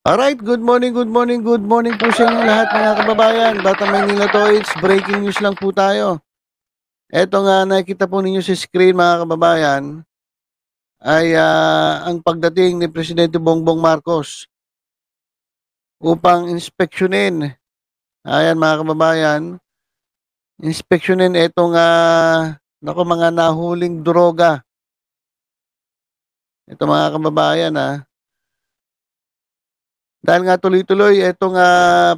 Alright, good morning po sa inyong lahat mga kababayan. Batang Maynila to, it's breaking news lang po tayo. Eto nga nakikita po ninyo sa screen mga kababayan ay ang pagdating ni Presidente Bongbong Marcos upang inspeksyonin. Ayan mga kababayan, inspeksyonin etong mga nahuling droga. Ito mga kababayan dahil nga tuloy-tuloy itong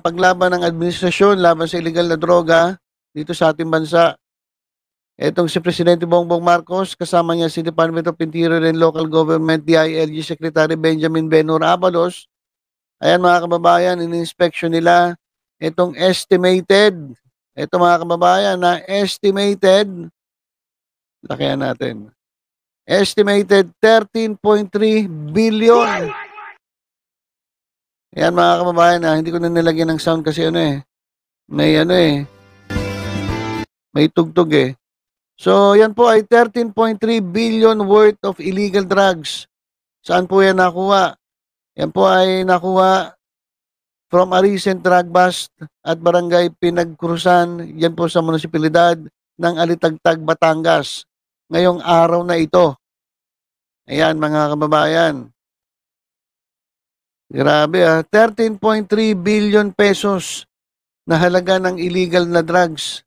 paglaban ng administrasyon laban sa illegal na droga dito sa ating bansa. Etong si Presidente Bongbong Marcos, kasama niya si Department of Interior and Local Government, DILG Secretary Benjamin Benhur Abalos. Ayan mga kababayan, in-inspection nila itong ito mga kababayan estimated, lakihan natin, estimated 13.3 billion. Ayan mga kababayan hindi ko na nilagyan ng sound kasi may tugtog So, yan po ay 13.3 billion worth of illegal drugs. Saan po yan nakuha? Yan po ay nakuha from a recent drug bust at barangay Pinagkrusan, yan po sa munisipalidad ng Alitagtag, Batangas. Ngayong araw na ito. Ayan mga kababayan. Grabe 13.3 billion pesos na halaga ng illegal na drugs.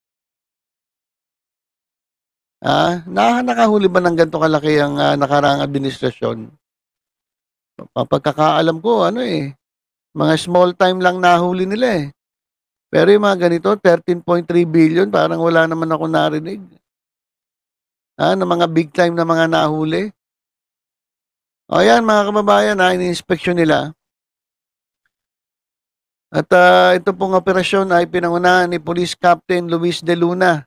Nakahuli ba ng ganito kalaki ang nakaraang administrasyon? Pagkakaalam ko, mga small time lang nahuli nila Pero yung mga ganito, 13.3 billion, parang wala naman ako narinig. Na mga big time na mga nahuli. O yan, mga kababayan, ini-inspection nila. At ito pong operasyon ay pinangunahan ni Police Captain Luis De Luna.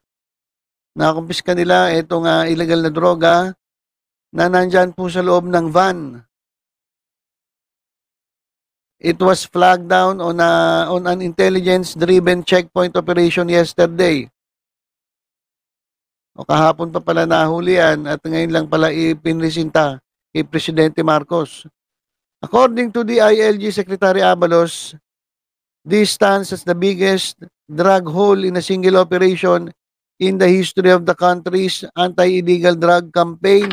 Nakumpiska nila itong illegal na droga na nandyan po sa loob ng van. It was flagged down on an intelligence-driven checkpoint operation yesterday. O kahapon pa pala nahuli yan at ngayon lang pala ipinresinta kay Presidente Marcos. According to the ILG Secretary Abalos, this stands as the biggest drug haul in a single operation in the history of the country's anti-illegal drug campaign.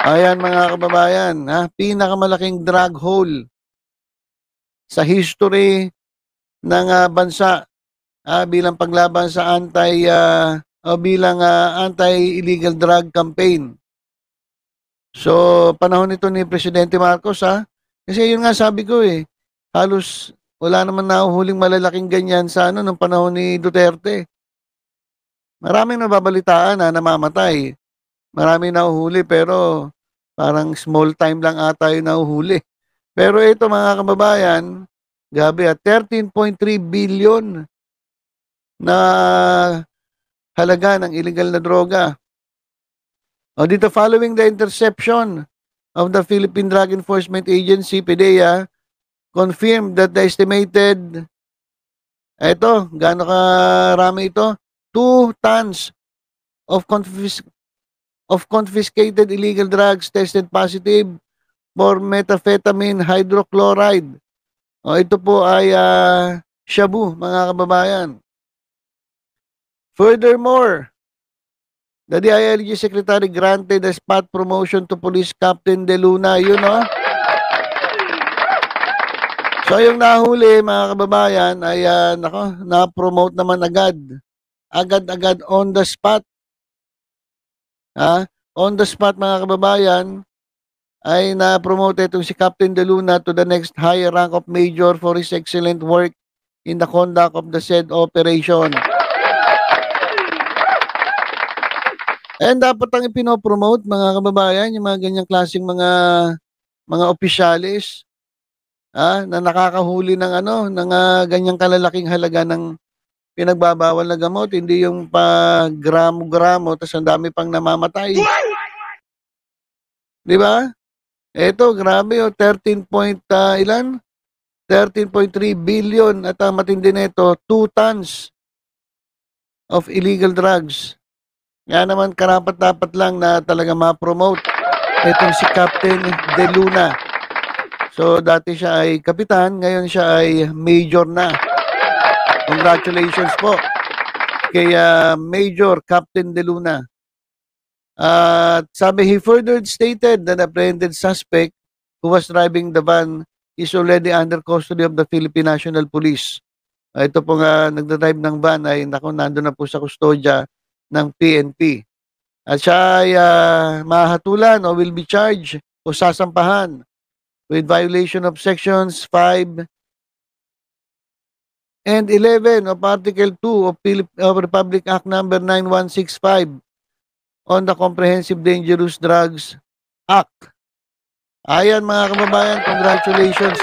Ayan mga kababayan, pinakamalaking drug haul sa history ng bansa bilang paglaban sa anti-illegal drug campaign. So, panahon nito ni Presidente Marcos kasi yun nga sabi ko halos wala naman nahuhuling malalaking ganyan sa nung panahon ni Duterte. Maraming nababalitaan na namamatay. Maraming nahuhuli pero parang small time lang ata yung nahuhuli. Pero ito mga kababayan, gabi 13.3 billion na halaga ng illegal na droga. O dito, following the interception of the Philippine Drug Enforcement Agency, PDEA, confirmed that the estimated, gaano karami ito? 2 tons of confiscated illegal drugs tested positive for methamphetamine hydrochloride. O ito po ay shabu, mga kababayan. Furthermore, the DILG Secretary granted a spot promotion to Police Captain De Luna. So yung nahuli mga kababayan ay na-promote naman agad. Agad-agad on the spot. On the spot mga kababayan ay na-promote itong si Captain De Luna to the next higher rank of major for his excellent work in the conduct of the said operation. And dapat ang ipinopromote mga kababayan, yung mga ganyang klaseng mga opisyalis na nakakahuli ng ganyang kalalaking halaga ng pinagbabawal na gamot, hindi yung gramo-gramo tapos ang dami pang namamatay. Di ba? Eto, grabe 13.3 billion at matindi nito, 2 tons of illegal drugs. Nga naman karapat-dapat lang na talaga ma-promote itong si Captain De Luna. So, dati siya ay kapitan, ngayon siya ay major na. Congratulations po kay Major Captain De Luna. At sabi, he further stated that the apprehended suspect who was driving the van is already under custody of the Philippine National Police. Ito po nga nagdadrive ng van ay nandun na po sa kustodya ng PNP. At siya ay mahatulan o will be charged o sasampahan with violation of sections 5 and 11 of Article 2 of Republic Act number 9165 on the Comprehensive Dangerous Drugs Act. Ayan mga kababayan, congratulations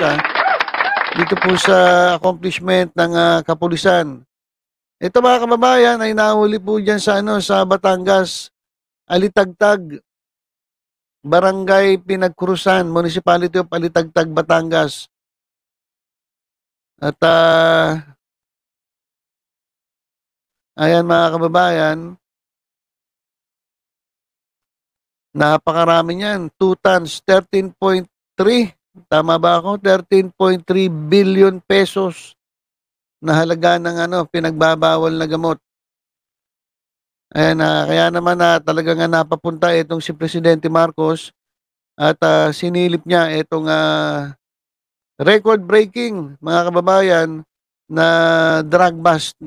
dito po sa accomplishment ng kapulisan. Ito mga kababayan ay nahuli po dyan sa sa Batangas, Alitagtag, Barangay Pinagkurusan, Municipality of Alitagtag, Batangas. At ayan mga kababayan, napakarami niyan. 2 tons, 13.3. Tama ba ako? 13.3 billion pesos na halaga ng pinagbabawal na gamot. Ayan, kaya naman talaga nga napapunta itong si Presidente Marcos at sinilip niya itong record-breaking, mga kababayan, na drug bust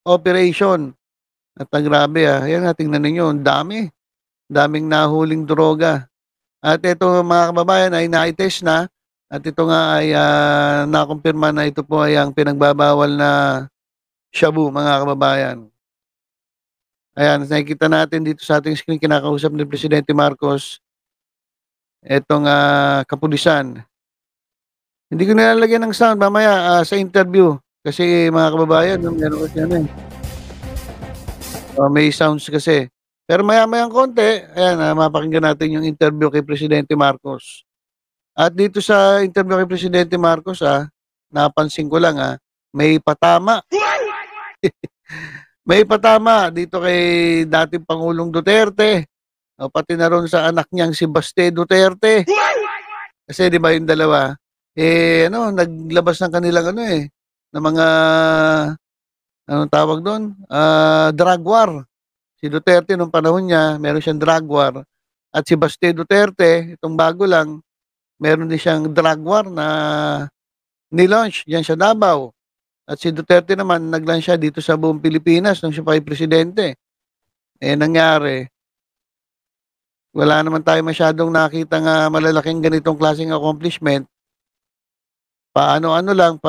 operation. At grabe ayan tingnan ninyo, daming nahuling droga. At ito mga kababayan ay na-test na at ito nga ay nakumpirma na ito po ay ang pinagbabawal na shabu, mga kababayan. Ayan, nakikita natin dito sa ating screen, kinakausap ni Presidente Marcos itong kapulisan. Hindi ko nilalagyan ng sound mamaya sa interview kasi mga kababayan, meron kasi may sounds kasi. Pero maya-mayang konti, ayan, mapakinggan natin yung interview kay Presidente Marcos. At dito sa interview kay Presidente Marcos, napansin ko lang, may patama. May patama dito kay dating Pangulong Duterte. O, pati na ron sa anak niyang si Baste Duterte. Kasi di ba yung dalawa, naglabas ng kanilang ng mga, anong tawag doon? Drug war. Si Duterte nung panahon niya, meron siyang drug war. At si Baste Duterte, itong bago lang, meron din siyang drug war na nilaunch diyan sa Davao. At si Duterte naman, nag-launch siya dito sa buong Pilipinas nung siya pa ay presidente. Nangyari, wala naman tayo masyadong nakita nga malalaking ganitong klaseng accomplishment. Paano-ano lang,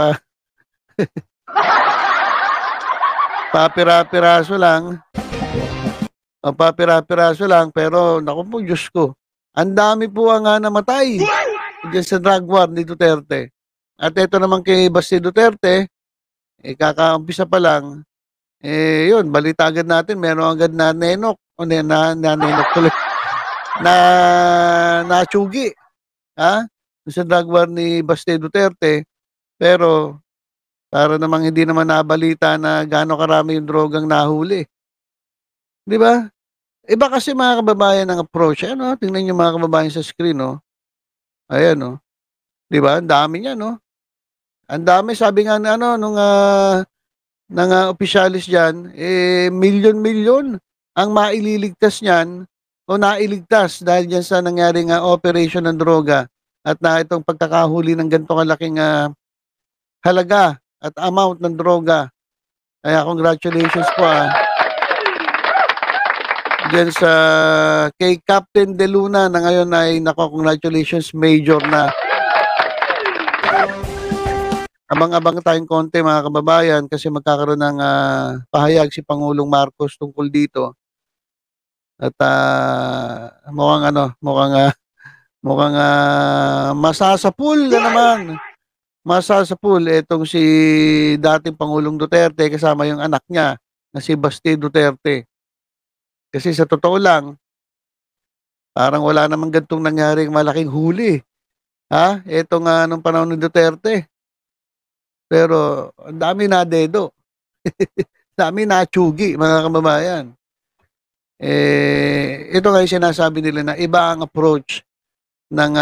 papira-piraso lang. Papira-piraso lang, pero naku po, Diyos ko, ang dami po ang namatay diyan sa drug war ni Duterte. At ito naman kay Baste Duterte, kakaumpisa pa lang, yun, balita agad natin, meron agad na nenok, o nenok tuloy, na tsugi, sa drug war ni Baste Duterte, pero para namang hindi naman nabalita na gaano karami yung drogang nahuli. Di ba? Iba kasi mga kababayan ng approach. Tingnan niyo mga kababayan sa screen, Ayan, Di ba? Ang dami niya, Ang dami, sabi nga nung opisyalis diyan, milyon-milyon ang maililigtas niyan o nailigtas dahil diyan sa nangyaring operation ng droga at na itong pagkakahuli ng ganitong kalaking halaga at amount ng droga. Kaya congratulations po diyan sa kay Captain De Luna na ngayon ay congratulations, major na. Abang-abang tayong konti mga kababayan kasi magkakaroon ng pahayag si Pangulong Marcos tungkol dito. At mukhang masasapul na naman. Masasapul itong si dating Pangulong Duterte kasama yung anak niya na si Baste Duterte. Kasi sa totoo lang, parang wala namang gantong nangyaring malaking huli. Ito nga nung panahon ni Duterte. Pero ang dami na dedo. Dami na tsugi, mga kababayan. Ito nga yung sinasabi nila na iba ang approach ng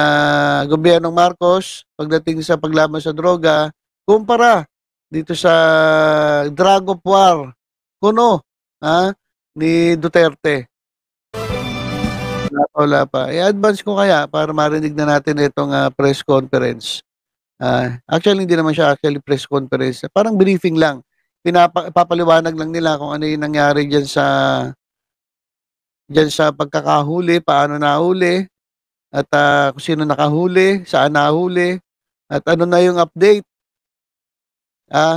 gobyernong Marcos pagdating sa paglaban sa droga kumpara dito sa drug of war kuno ni Duterte. Wala pa. I-advance ko kaya para marinig na natin itong press conference. Actually, hindi naman siya actually press conference. Parang briefing lang. Papaliwanag lang nila kung ano yung nangyari dyan sa pagkakahuli, paano nahuli, at kung sino nakahuli, saan nahuli, at ano na yung update.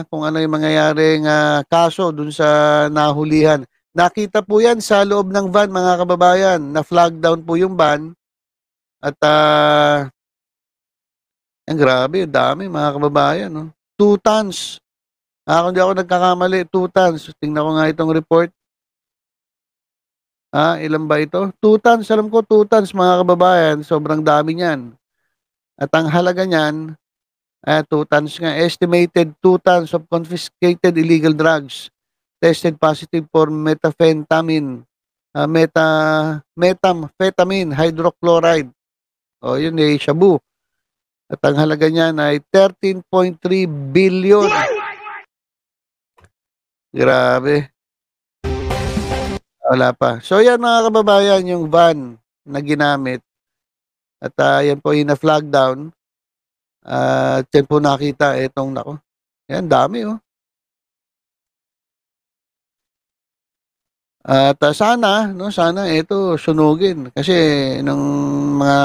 Kung ano yung mangyayaring kaso dun sa nahulihan. Nakita po yan sa loob ng van, mga kababayan. Na-flag down po yung van. At grabe, dami mga kababayan. No? 2 tons. Kung di ako nagkakamali, 2 tons. Tingnan ko nga itong report. Ilan ba ito? 2 tons. Alam ko 2 tons mga kababayan. Sobrang dami niyan. At ang halaga niyan, 2 tons nga. Estimated 2 tons of confiscated illegal drugs. Tested positive for methamphetamine. Methamphetamine hydrochloride. Yun shabu. At ang halaga niyan ay 13.3 billion. Grabe. Wala pa. So yan mga kababayan, yung van na ginamit. At yan po yung na-flag down. At yan po nakita itong nako. Yan, dami At sana ito sunugin kasi nung mga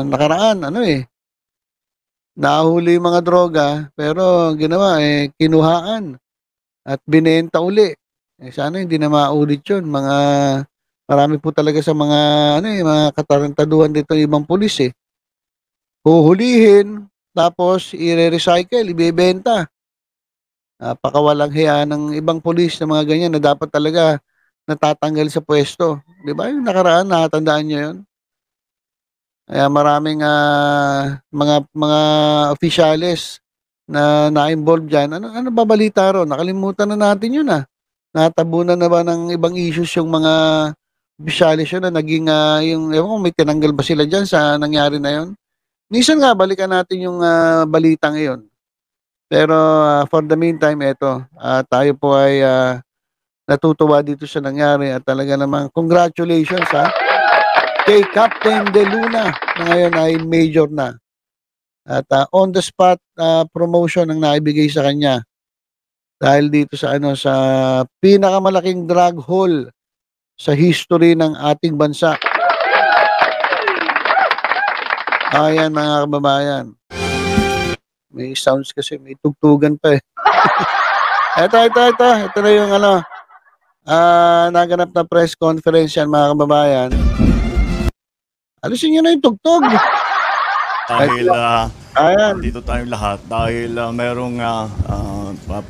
nakaraan nahuli yung mga droga pero ginawa kinuhaan at binenta uli. Sana hindi na maulit 'yun. Marami po talaga sa mga mga katarantaduhan dito ng ibang pulis Huhulihin tapos i-recycle, ibebenta. Napakawalang hiya ng ibang pulis na mga ganyan na dapat talaga natatanggal sa pwesto. 'Di ba? Yung nakaraan, natatandaan niyo 'yun? Kaya maraming mga opisyales na na-involved diyan. Ano ba balita ron? Nakalimutan na natin 'yun Natabunan na ba ng ibang issues yung mga opisyales yun na naging yung ewan ko may tinanggal ba sila diyan sa nangyari na 'yon? Minsan nga balikan natin yung balita ngayon. Pero for the meantime ito, tayo po ay natutuwa dito sa nangyari at talaga namang congratulations kay Captain De Luna na ngayon ay major na. At on the spot promotion ang naibigay sa kanya dahil dito sa sa pinakamalaking drug haul sa history ng ating bansa. Ayan mga kababayan. May sounds kasi, may tugtugan pa Ito na yung naganap na press conference yan mga kababayan. Alisin nyo na yung tugtog. Dahil dito tayong lahat, dahil merong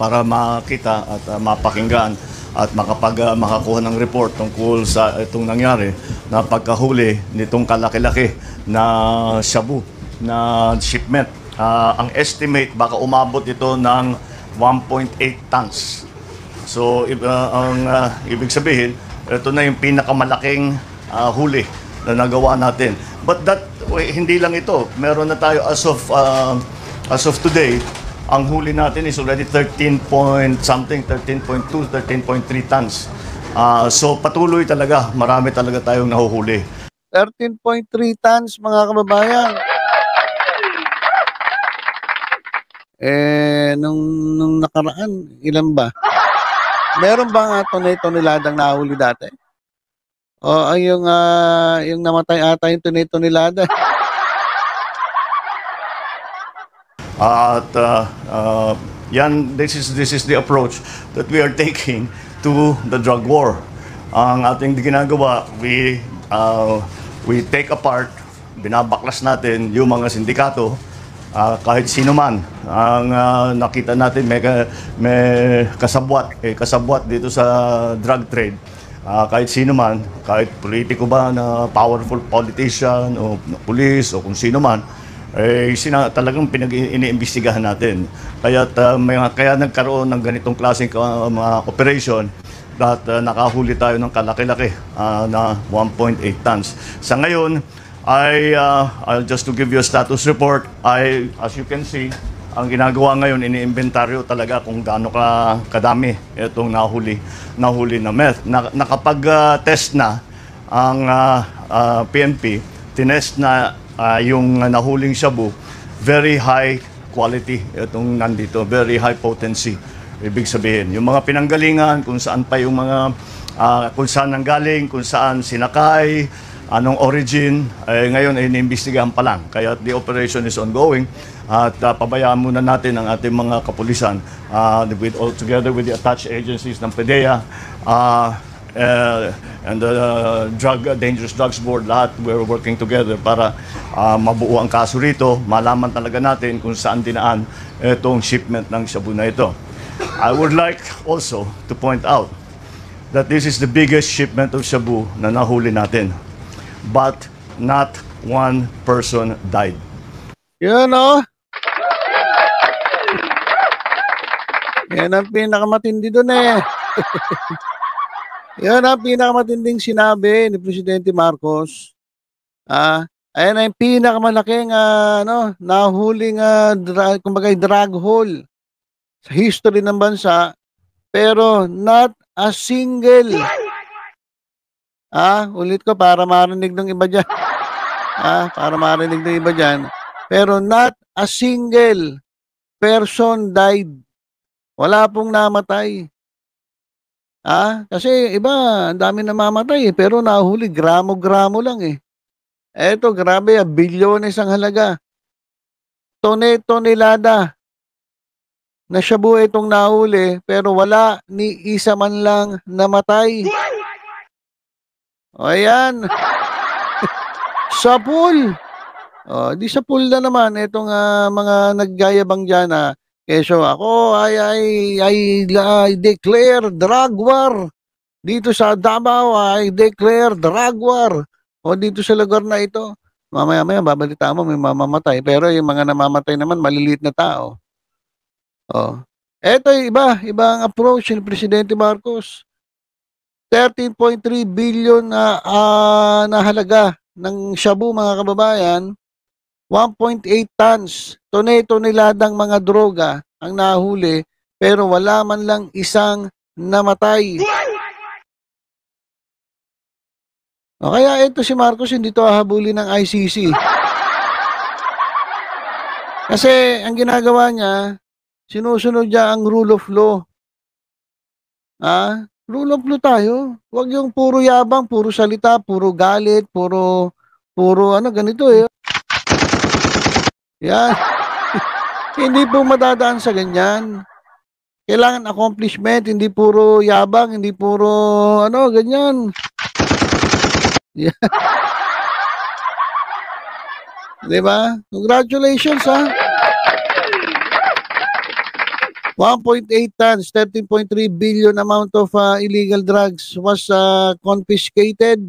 para makita at mapakinggan at makakuha ng report tungkol sa itong nangyari na pagkahuli nitong kalaki-laki na shabu na shipment. Ang estimate baka umabot ito ng 1.8 tons. So ang ibig sabihin, ito na yung pinakamalaking huli na nagawa natin. But hindi lang ito. Meron na tayo as of today, ang huli natin is already 13.2, 13.3 tons. So patuloy talaga, marami talaga tayong nahuhuli. 13.3 tons mga kababayan. Nung nakaraan, ilan ba? Meron bang tonel-toneladang nahuli dati? O yung namatay ata yung tonel-tonelada. At this is the approach that we are taking to the drug war. Ang ating ginagawa, we take apart, binabaklas natin yung mga sindikato, kahit sino man ang nakita natin may kasabwat dito sa drug trade. Kahit sino man, kahit politiko ba na powerful politician o police o kung sino man, talagang iniimbestigahan natin. Kaya nagkaroon ng ganitong klaseng mga operation at nakahuli tayo ng kalaki-laki na 1.8 tons. Sa ngayon, I'll just to give you a status report, as you can see, ang ginagawa ngayon, ini-inventaryo talaga kung gaano kadami itong nahuli na meth. Nakapag-test na ang PNP, tinest na yung nahuling shabu, very high quality itong nandito, very high potency. Ibig sabihin, yung mga pinanggalingan, kung saan pa yung mga, kung saan nanggaling, kung saan sinakay, anong origin, ngayon ay iniimbestigahan pa lang. Kaya the operation is ongoing at pabayaan muna natin ang ating mga kapulisan all together with the attached agencies ng PDEA and the Dangerous Drugs Board, lahat we're working together para mabuo ang kaso rito, malaman talaga natin kung saan dinaan itong shipment ng shabu na ito. I would like also to point out that this is the biggest shipment of shabu na nahuli natin. But not one person died. Yan o. Yan ang pinakamatindi doon eh. Yan ang pinakamatinding sinabi ni Presidente Marcos. Ayan ang pinakamalaking nahuling kumbaga drug haul sa history ng bansa, pero not a single. Ulit ko para marinig ng iba dyan. Para marinig ng iba dyan. Pero not a single person died. Wala pong namatay. Kasi iba, ang dami namamatay pero nahuli, gramo-gramo lang eh. Eto, grabe, bilyones ang halaga. Tonelada na shabu itong nahuli pero wala ni isa man lang namatay. O ayan. Sa pool. Di sa pool na naman itong mga naggayabang dyan keso ako I declare drug war. Dito sa Davao, I declare drug war. O dito sa lugar na ito. Mamaya-maya babalita mo may mamamatay. Pero yung mga namamatay naman maliliit na tao. Eto ibang approach ni Presidente Marcos. 13.3 billion na halaga ng shabu, mga kababayan. 1.8 tons, tonel-toneladang mga droga ang nahuli, pero wala man lang isang namatay. Kaya ito si Marcos hindi to hahabulin ng ICC. Kasi ang ginagawa niya, sinusunod niya ang rule of law. Rule of law tayo. Huwag yung puro yabang, puro salita, puro galit, puro ganito eh. Yan. Hindi po madadaan sa ganyan. Kailangan accomplishment, hindi puro yabang, hindi puro ganyan. Yan. Diba? Congratulations 1.8 tons, 13.3 billion amount of illegal drugs was confiscated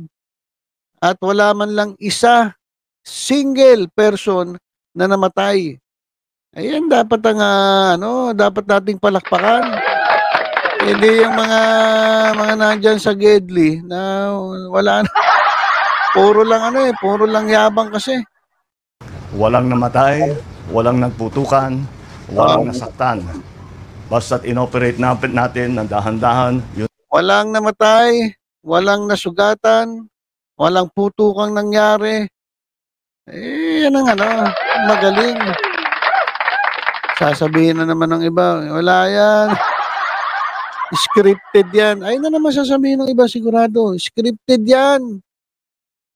at wala man lang isa single person na namatay. Ayan, dapat dapat nating palakpakan. Hindi yung mga nandyan sa Gedli na wala na. Puro lang yabang kasi. Walang namatay, walang nagputukan, walang nasaktan. Basta't inoperate natin ng dahan-dahan. Walang namatay, walang nasugatan, walang putukang nangyari. Yan ang magaling. Sasabihin na naman ng iba, wala yan. Scripted yan. Ay na naman sasabihin ng iba sigurado, scripted yan.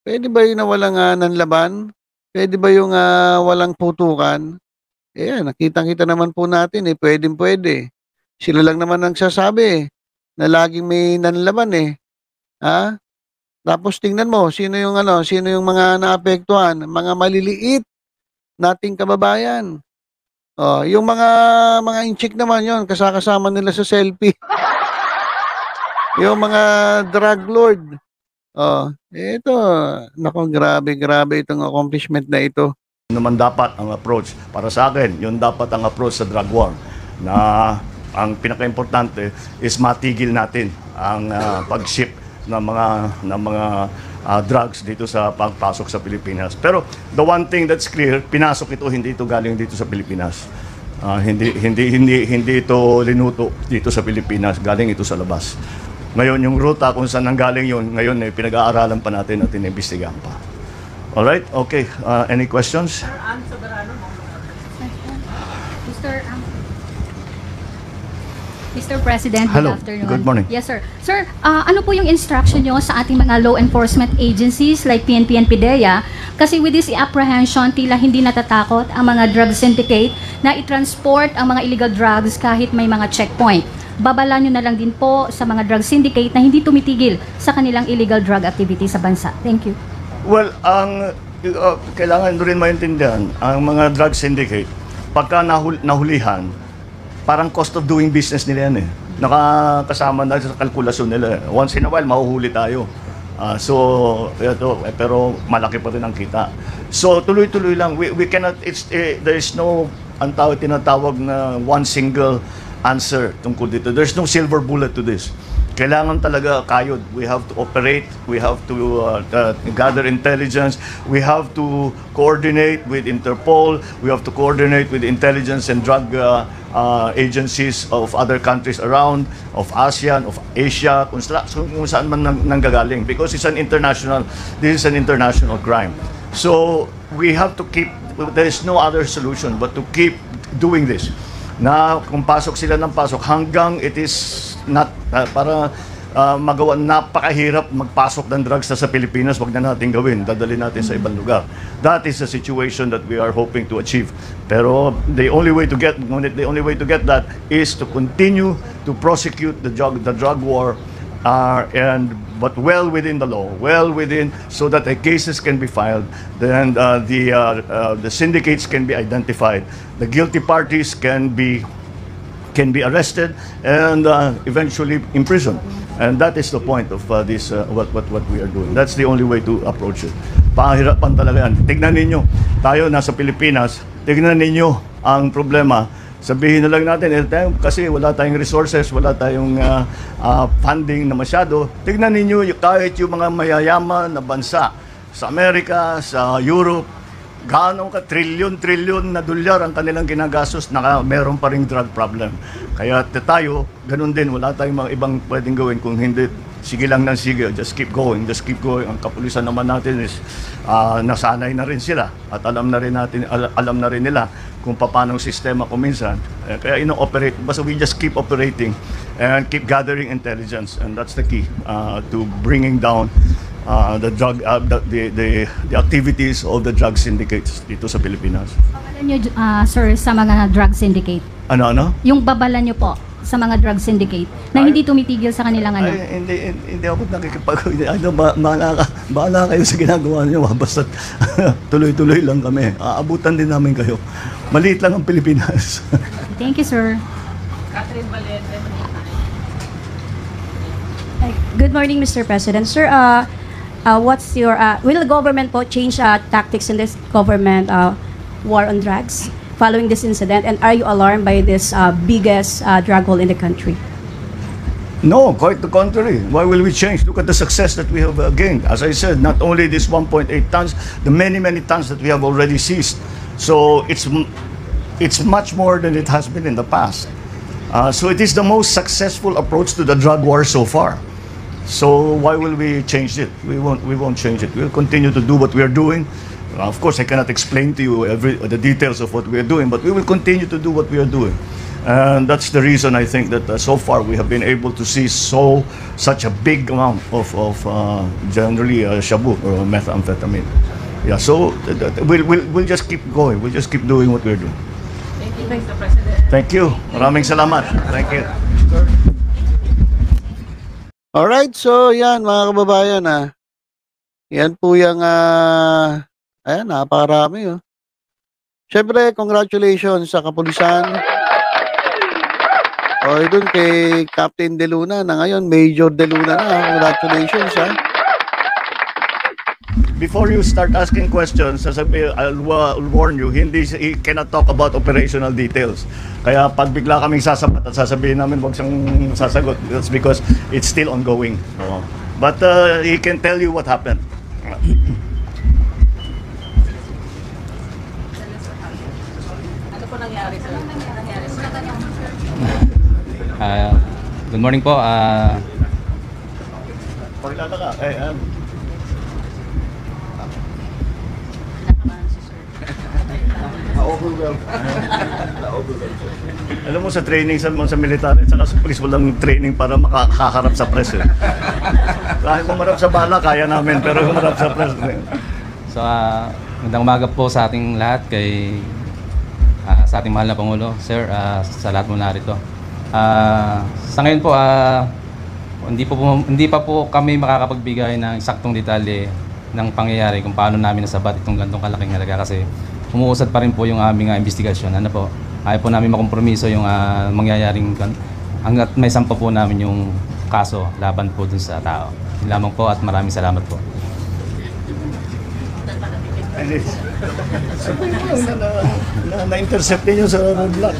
Pwede ba yung walang nanlaban? Pwede ba yung walang putukan? Nakitang-kita naman po natin pwede. Sila lang naman ang sasabi na laging may nanlaban Tapos tingnan mo, sino yung mga naapektuhan? Mga maliliit nating kababayan. Yung mga inchik naman yon, kasama nila sa selfie. Yung mga drug lord. Ito, nako, grabe itong accomplishment na ito. Naman dapat ang approach para sa akin, yun dapat ang approach sa drug war, na ang pinaka-importante is matigil natin ang pag-ship ng mga drugs dito sa pagpasok sa Pilipinas. Pero the one thing that's clear, pinasok ito, hindi ito galing dito sa Pilipinas. Hindi ito linuto dito sa Pilipinas, galing ito sa labas. Ngayon, yung ruta kung saan nanggaling yun, ngayon pinag-aaralan pa natin at inimbestigahan pa. Alright? Okay. Any questions? Mr. President, Hello. good afternoon. Good morning. Yes, sir. Sir, ano po yung instruction nyo sa ating mga law enforcement agencies like PNP and PIDEA? Kasi with this apprehension, tila hindi natatakot ang mga drug syndicate na i-transport ang mga illegal drugs kahit may mga checkpoint. Babala nyo na lang din po sa mga drug syndicate na hindi tumitigil sa kanilang illegal drug activity sa bansa. Thank you. Well, kailangan rin maintindihan, ang mga drug syndicate, pagka nahulihan, parang cost of doing business nila yan eh. Nakakasama na sa kalkulasyon nila. Once in a while, mahuhuli tayo. Pero malaki pa rin ang kita. So, tuloy-tuloy lang. We cannot, there is no, tinatawag na one single answer tungkol dito. There's no silver bullet to this. Kailangan talaga kayod. We have to operate. We have to gather intelligence. We have to coordinate with Interpol. We have to coordinate with intelligence and drug agencies of other countries around, of ASEAN, of Asia, kung saan man nanggagaling. Because this is an international crime. So we have to keep, there is no other solution but to keep doing this. Na kung pasok sila ng pasok hanggang it is not para magawa, napakahirap magpasok ng drugs sa Pilipinas, wag na natin gawin, dadali natin sa ibang lugar. That is the situation that we are hoping to achieve. Pero the only way to get that is to continue to prosecute the drug war but well within the law, so that the cases can be filed, then the syndicates can be identified, the guilty parties can be arrested and eventually imprisoned. And that is the point of this what we are doing. That's the only way to approach it. Pahirapan talaga yan. Tignan ninyo, tayo nasa Pilipinas, tignan ninyo ang problema. Sabihin na lang natin, kasi wala tayong resources, wala tayong funding na masyado. Tignan ninyo, kahit yung mga mayayaman na bansa sa Amerika, sa Europe, gaano ka trilyon na dolyar ang kanilang ginagastos, meron pa ring drug problem. Kaya tayo, ganun din, wala tayong mga ibang pwedeng gawin kung hindi, sige lang ng sige, just keep going. Ang kapulisan naman natin is nasanay na rin sila at alam na rin nila kung paano ang sistema kuminsan. Kaya ino-operate, basta we just keep operating and keep gathering intelligence, and that's the key to bringing down the activities of the drug syndicates dito sa Pilipinas. Babalan nyo, sir, sa mga drug syndicate. Ano? Yung babalan nyo po sa mga drug syndicate na hindi tumitigil sa kanilang ano. Hindi ako bahala kayo sa ginagawa niyo, basta tuloy-tuloy lang kami. Aabutan din namin kayo. Maliit lang ang Pilipinas. Thank you, sir. Good morning, Mr. President. Sir, what's your will the government po change tactics in this government war on drugs following this incident, and are you alarmed by this biggest drug haul in the country? No, quite the contrary. Why will we change? Look at the success that we have gained. As I said, not only this 1.8 tons, the many tons that we have already seized. So it's much more than it has been in the past. So it is the most successful approach to the drug war so far. So why will we change it? We won't change it. We'll continue to do what we are doing. Of course, I cannot explain to you the details of what we are doing, but we will continue to do what we are doing. And that's the reason I think that so far we have been able to see such a big amount of generally shabu or methamphetamine. Yeah, so we'll just keep going. We'll just keep doing what we're doing. Thank you, Mr. President. Thank you. Maraming salamat. Thank you. Alright, so yan mga kababayan yan po yung ayan, napakarami Siyempre, congratulations sa kapulisan. Doon kay Captain De Luna na ngayon, Major De Luna na. Congratulations Before you start asking questions, I'll warn you, he cannot talk about operational details. Kaya pag bigla kaming sasapat at sasabihin namin wag siyang sasagot, that's because it's still ongoing. But he can tell you what happened. Good morning po. Pakilala ka. Alam mo, sa training sa military at saka sa police, walang training para makakaharap sa press. Kahit umarap sa bala, kaya namin, pero umarap sa press. So, magandang umaga po sa ating lahat, sa ating mahal na Pangulo, Sir, sa lahat mo narito. Sa ngayon po, hindi pa po kami makakapagbigay ng eksaktong detalye ng pangyayari kung paano namin nasabat itong gantong kalaking halaga kasi umuusad pa rin po yung aming investigasyon. Ano po, ayaw po namin makompromiso yung mangyayaring hanggat may sampa po namin yung kaso laban po dun sa tao. Yun lamang po at maraming salamat po. Na-intercept ninyo sa roadblock.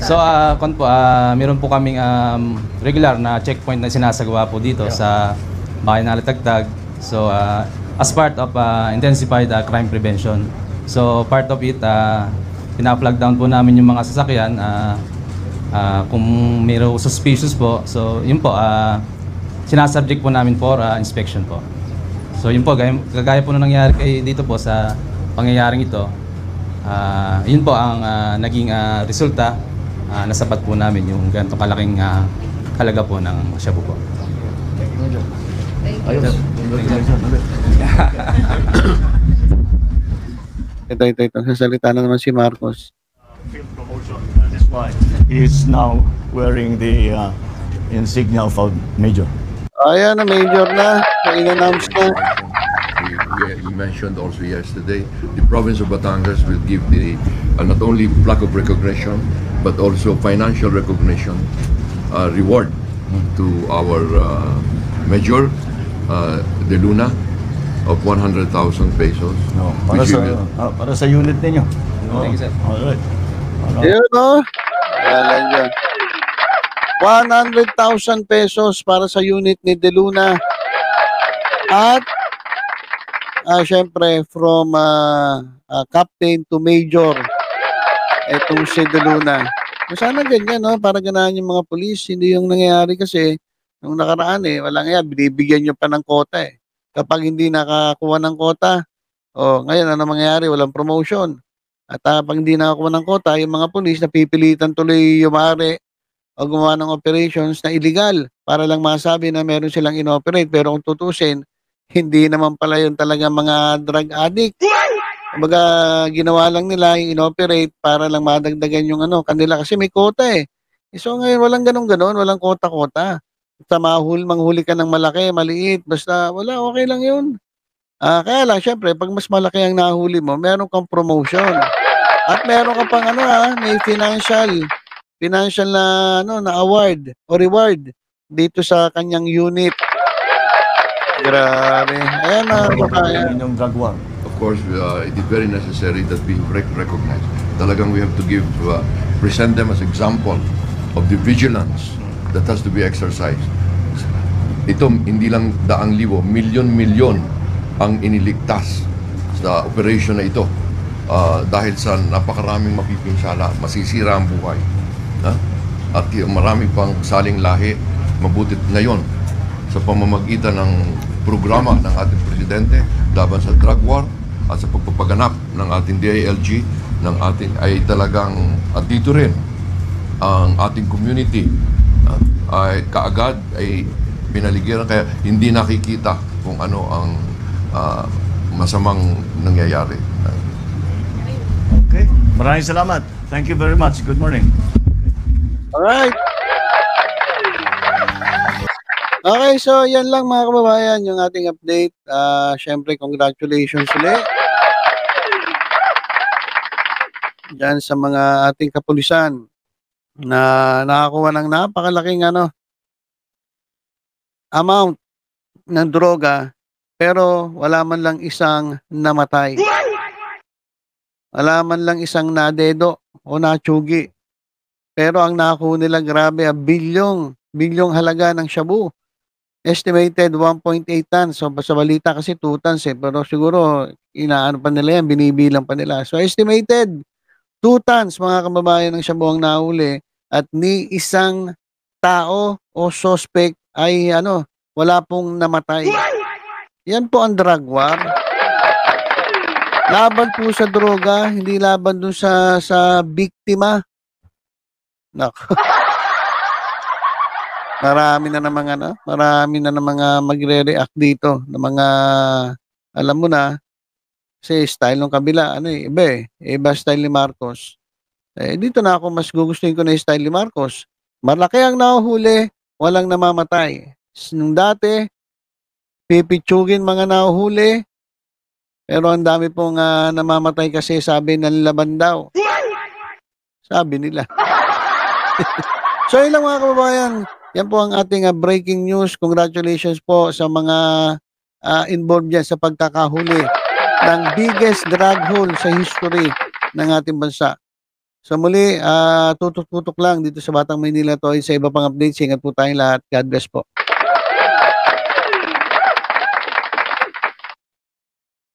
So, meron po kaming regular na checkpoint na sinasagawa po dito sa Bayan ng Alatagtag. So, as part of intensified crime prevention. So, part of it, pina-flag down po namin yung mga sasakyan kung mayroong suspicious po. So, yun po, sinasubject po namin for inspection po. So, yun po, kagaya po na nangyari dito po sa pangyayaring ito, yun po ang naging resulta. Nasabat po namin yung ganito kalaking halaga po ng shabu po. Ayos. Ito. Sasalita na naman si Marcos. Field promotion. That is why he is now wearing the insignia of a major. Ayan na, major na. In-announce na. We mentioned also yesterday, the province of Batangas will give the not only plaque of recognition, but also financial recognition reward to our Major De Luna of 100,000 pesos. No, para sa unit ninyo. No? Thank you, sir. Alright. Yun, no? Ayan dyan. 100,000 pesos para sa unit ni De Luna. At syempre from captain to major etong si De Luna. Sana ganyan, no? Para ganahan yung mga pulis. Hindi yung nangyayari kasi nung nakaraan wala nga, binibigyan nyo pa ng kota Kapag hindi nakakuha ng kota, ngayon ano mangyayari? Walang promotion. At pag hindi nakakuha ng kota, yung mga pulis napipilitan tuloy yumari o gumawa ng operations na illegal para lang masabi na meron silang inoperate. Pero kung tutusin, hindi naman pala yun talaga mga drug addict. Kumbaga, ginawa lang nila yung inoperate para lang madagdagan yung kanila kasi may kota So ngayon, walang ganun-ganon, walang kota-kota. Sa manghuli ka ng malaki, maliit, basta wala, okay lang yun. Kaya lang, syempre, pag mas malaki ang nahuli mo, meron kang promotion. At meron ka pang may financial na award o reward dito sa kanyang unit. Grabe. Ayan na, Yung drug war. Of course, it is very necessary that we recognize. Talagang we have to present them as example of the vigilance that has to be exercised. Ito, hindi lang daang libo, milyon-milyon ang iniligtas sa operation na ito dahil sa napakaraming mapipinsala, masisira ang buhay. At marami pang saling lahi, mabutit ngayon sa pamamagitan ng programa ng ating Presidente laban sa drug war at sa pagpapaganap ng ating DILG ay talagang at dito rin ang ating community ay kaagad ay pinaligiran kaya hindi nakikita kung ano ang masamang nangyayari. Okay. Maraming salamat. Thank you very much. Good morning. Alright. Okay, so yan lang mga kababayan yung ating update. Syempre, congratulations ulit dyan sa mga ating kapulisan na nakakuha ng napakalaking amount ng droga pero wala man lang isang namatay. Wala man lang isang nadedo o natsugi. Pero ang nakuha nila grabe, bilyong halaga ng shabu. estimated 1.8 tons. So sa balita kasi 2 tons eh. Pero siguro inaano pa nila yan, binibilang pa nila. So estimated 2 tons mga kababayan ng shabu ang nahuli at ni isang tao o suspect ay wala pong namatay. Yan po ang drug war. Laban po sa droga, hindi laban dun sa biktima. Nako. Marami na mga magre-react dito ng mga alam mo na kasi style ng kabila iba style ni Marcos. Dito na ako mas gugustuhin ko na yung style ni Marcos. Malaki ang nahuhuli, walang namamatay. Nung dati pipitsugin mga nahuhuli, pero ang dami pong namamatay kasi sabi ng laban daw. Sabi nila. So yun lang mga kababayan. Yan po ang ating breaking news. Congratulations po sa mga involved dyan sa pagkakahuli ng biggest drug haul sa history ng ating bansa. So muli, tutok-tutok lang dito sa Batang Maynila to sa iba pang updates. Ingat po tayong lahat. God bless po.